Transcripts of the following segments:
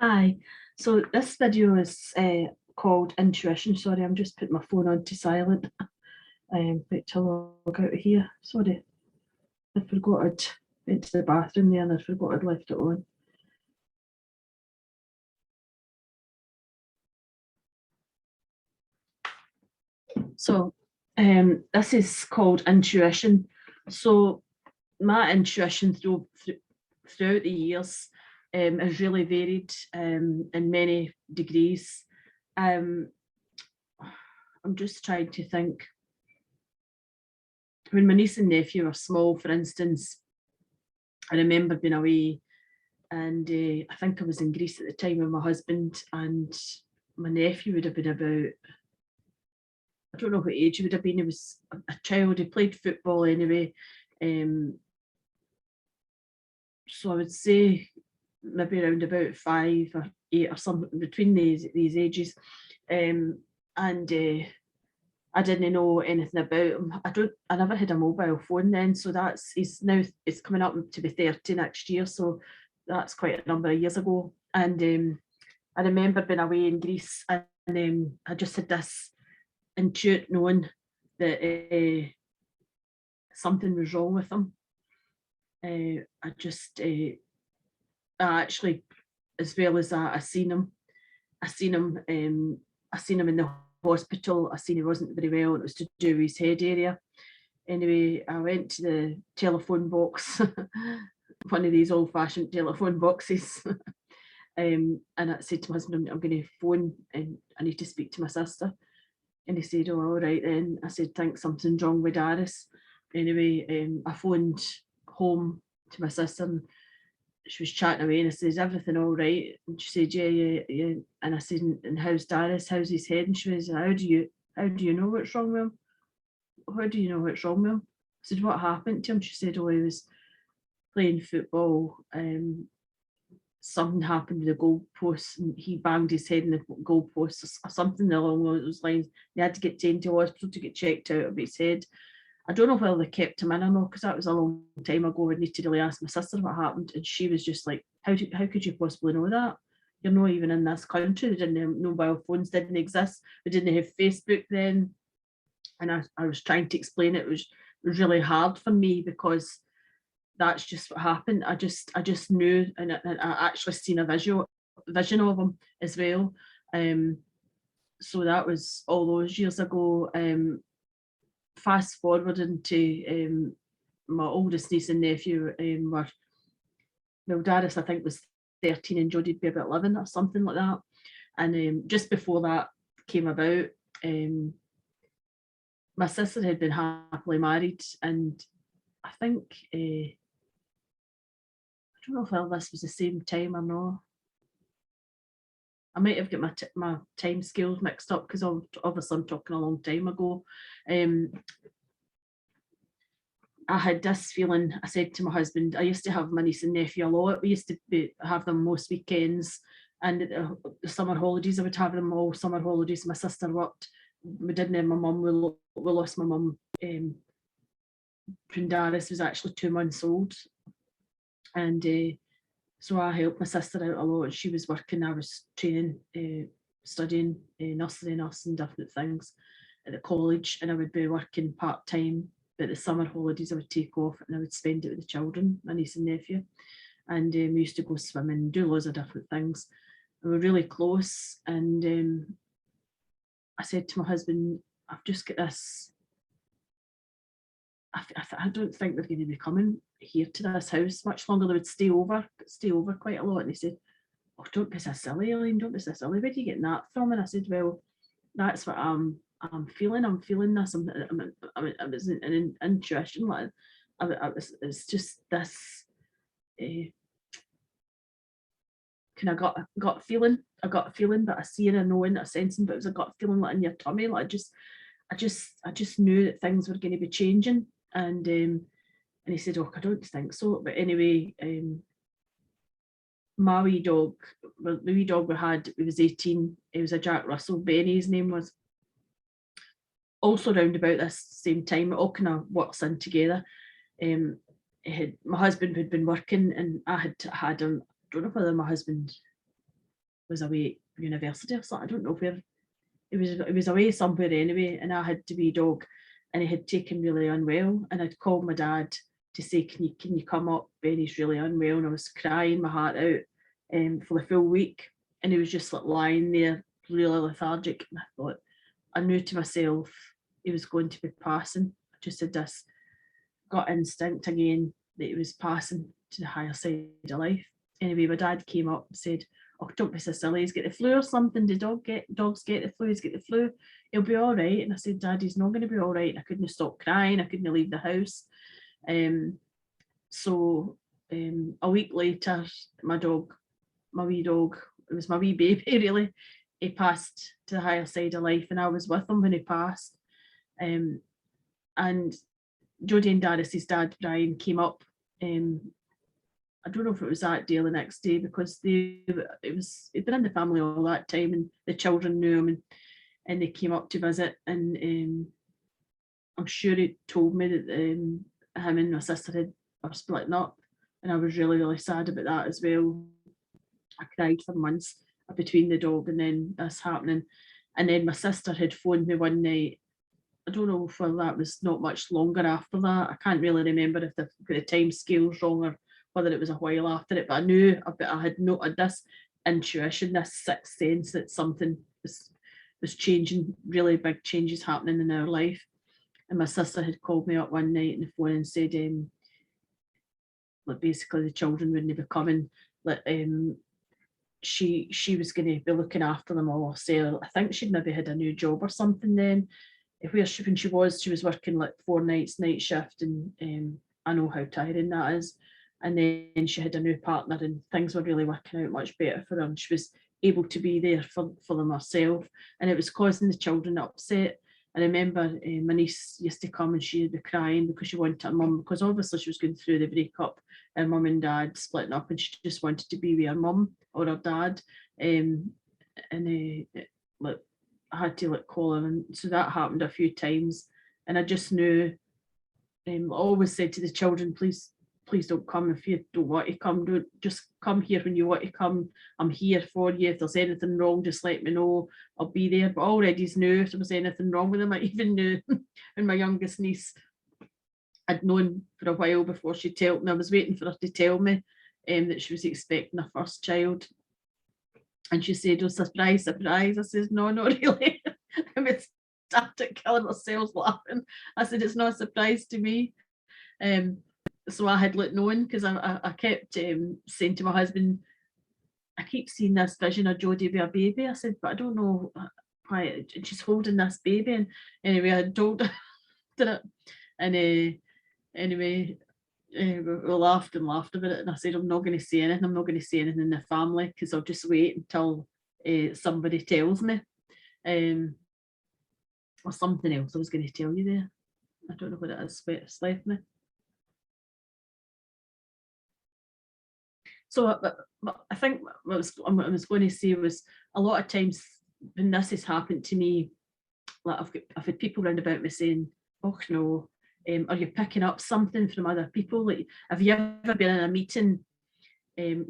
Hi, so this video is called Intuition. Sorry, I'm just putting my phone on to silent. But to log out of here. Sorry, I forgot I'd went to the bathroom there and I forgot I'd left it on. So this is called Intuition. So my intuition throughout the years has really varied in many degrees. I'm just trying to think. When my niece and nephew were small, for instance, I remember being away and I think I was in Greece at the time with my husband, and my nephew would have been about, I don't know what age he would have been. He was a child. He played football anyway. So I would say maybe around about 5 or 8 or something between these ages. And I didn't know anything about him. I never had a mobile phone then, so it's coming up to be 30 next year, so that's quite a number of years ago. And I remember being away in Greece, and I just had this intuitive knowing that something was wrong with him. I actually, as well as that, I seen him in the hospital. I seen he wasn't very well, and it was to do with his head area. Anyway, I went to the telephone box, one of these old-fashioned telephone boxes, and I said to my husband, I'm going to phone and I need to speak to my sister. And he said, oh, all right then. I said, think something's wrong with Darius. Anyway, I phoned home to my sister, and she was chatting away, and I said, is everything all right? And she said, yeah. And I said, and how's Darius? How's his head? And she was, how do you know what's wrong with him? How do you know what's wrong with him? I said, what happened to him? She said, oh, he was playing football. Something happened with the goalpost, and he banged his head in the goalpost or something along those lines. They had to get taken to hospital to get checked out of his head. I don't know whether they kept him in or not, because that was a long time ago. I need to really ask my sister what happened, and she was just like, how could you possibly know that? You're not even in this country. They didn't have mobile phones, didn't exist. We didn't have Facebook then. And I was trying to explain it. It was really hard for me, because that's just what happened. I just knew, and I actually seen a vision of him as well. So that was all those years ago. Fast forwarding to my oldest niece and nephew were, well, Darius I think was 13 and Jodie'd be about 11 or something like that. And just before that came about, my sister had been happily married, and I think I don't know if this was the same time or not. I might have got my time scales mixed up, because obviously I'm talking a long time ago. I had this feeling. I said to my husband, I used to have my niece and nephew a lot. We used to have them most weekends, and the summer holidays I would have them all summer holidays. My sister worked. We didn't have my mum. We lost my mum. Darius was actually 2 months old, and so I helped my sister out a lot. She was working. I was training, studying nursery nurse and different things at the college, and I would be working part-time. But the summer holidays I would take off and I would spend it with the children, my niece and nephew. And we used to go swimming, do loads of different things. We were really close. And I said to my husband, I've just got this. I don't think they're going to be coming here to this house much longer. They would stay over quite a lot. And he said, oh, don't be so silly, Aileen, don't be so silly. Where are you getting that from? And I said, well, that's what I'm feeling. I'm feeling this. I was an intuition. Like it's just this kind of gut feeling. A gut feeling, but I see and I know and a sensing, but it was a gut feeling like in your tummy. Like I just knew that things were going to be changing. And he said, oh, I don't think so. But anyway, my wee dog, the wee dog we had, he was 18. He was a Jack Russell. Benny, his name was. Also around about this same time, it all kind of works in together. My husband had been working, and I had him. I don't know whether my husband was away at university or something. I don't know where. It was away somewhere anyway, and I had the wee dog, and he had taken really unwell, and I'd called my dad to say, can you come up? Benny's really unwell, and I was crying my heart out for the full week, and he was just like lying there, really lethargic. And I thought, I knew to myself he was going to be passing. I just had this gut instinct again that he was passing to the higher side of life. Anyway, my dad came up and said, "Oh, don't be so silly, he's got the flu or something. Did dogs get the flu? He's got the flu. He'll be all right." And I said, "Dad, he's not going to be all right." And I couldn't stop crying. I couldn't leave the house. So a week later, my wee dog, it was my wee baby really, he passed to the higher side of life, and I was with him when he passed. And Jodie and Darius's dad, Brian, came up. I don't know if it was that day or the next day, because he'd been in the family all that time, and the children knew him, and they came up to visit. And I'm sure he told me that him and my sister were splitting up, and I was really, really sad about that as well. I cried for months between the dog and then this happening. And then my sister had phoned me one night. I don't know if that was not much longer after that. I can't really remember if the time scale's wrong or whether it was a while after it, but I knew I had noted this intuition, this sixth sense that something was changing, really big changes happening in our life. And my sister had called me up one night on the phone and said, like basically the children wouldn't be coming, like she was going to be looking after them all. So I think she'd maybe had a new job or something then. When she was working like 4 nights night shift, and I know how tiring that is. And then she had a new partner, and things were really working out much better for her, and she was able to be there for them herself, and it was causing the children upset. I remember my niece used to come and she'd be crying because she wanted her mum, because obviously she was going through the breakup, and mum and dad splitting up, and she just wanted to be with her mum or her dad. Like I had to like call her, and so that happened a few times. And I just knew, I always said to the children, please don't come if you don't want to come. Don't just come here when you want to come. I'm here for you. If there's anything wrong, just let me know. I'll be there. But I already knew if there was anything wrong with them. I even knew when my youngest niece, I'd known for a while before she told me. I was waiting for her to tell me that she was expecting her first child. And she said, "Oh, surprise, surprise." I said, "No, not really." And we started killing ourselves laughing. I said, "It's not a surprise to me." So I had known, because I kept saying to my husband, "I keep seeing this vision of Jodie with a baby." I said, "But I don't know why she's holding this baby." And anyway, I told her it. And anyway, we laughed and laughed about it, and I said, "I'm not going to say anything. I'm not going to say anything in the family, because I'll just wait until somebody tells me." Or something else I was going to tell you there. I don't know what it is, but it's left me. So I think what I was going to say was, a lot of times when this has happened to me, like I've had people round about me saying, "Oh no, are you picking up something from other people? Like, have you ever been in a meeting,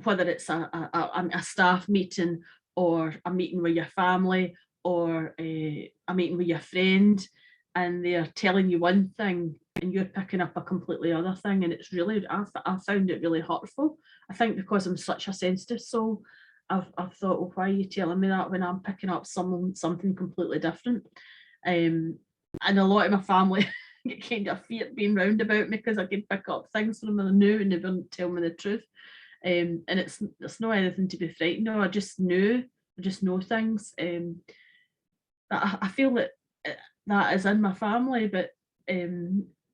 whether it's a staff meeting or a meeting with your family or a meeting with your friend, and they're telling you one thing and you're picking up a completely other thing?" And it's really, I found it really hurtful. I think because I'm such a sensitive soul, I've thought, "Well, why are you telling me that when I'm picking up something completely different?" And a lot of my family get kind of feared being round about me, because I can pick up things from them I knew and they wouldn't tell me the truth. And it's not anything to be frightened of. I just know things. I feel that that is in my family, but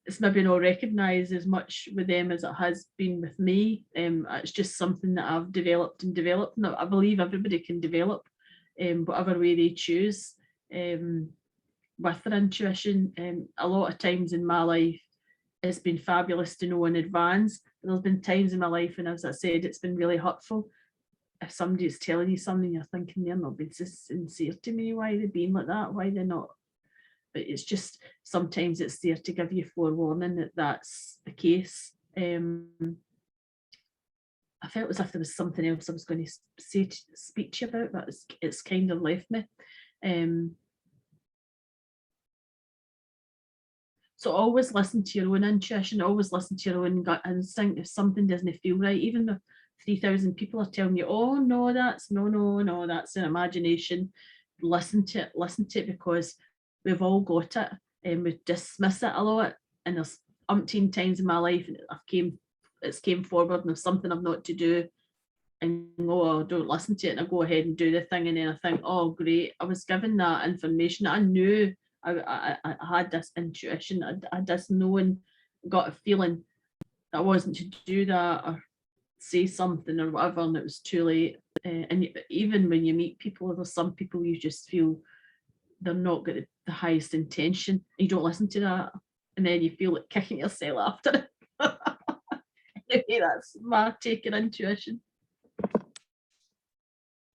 it's maybe not recognised as much with them as it has been with me. It's just something that I've developed, and I believe everybody can develop whatever way they choose with their intuition. A lot of times in my life, it's been fabulous to know in advance. There's been times in my life, and as I said, it's been really hurtful. If somebody's telling you something, you're thinking they're not being sincere to me. Why are they being like that? Why they're not? But it's just, sometimes it's there to give you forewarning that that's the case. I felt as if there was something else I was going to speak to you about, but it's kind of left me. So always listen to your own intuition, always listen to your own gut instinct. If something doesn't feel right, even if 3,000 people are telling you, oh no, no, that's an imagination, listen to it, because we've all got it, and we dismiss it a lot. And there's umpteen times in my life and it's came forward, and there's something I've not to do, and oh, I don't listen to it, and I go ahead and do the thing, and then I think, oh great, I was given that information. I knew I had this intuition, I had this knowing, got a feeling that I wasn't to do that or say something or whatever, and it was too late. And even when you meet people, there's some people you just feel they're not got the highest intention. You don't listen to that, and then you feel like kicking yourself after it. Anyway, that's my take on intuition.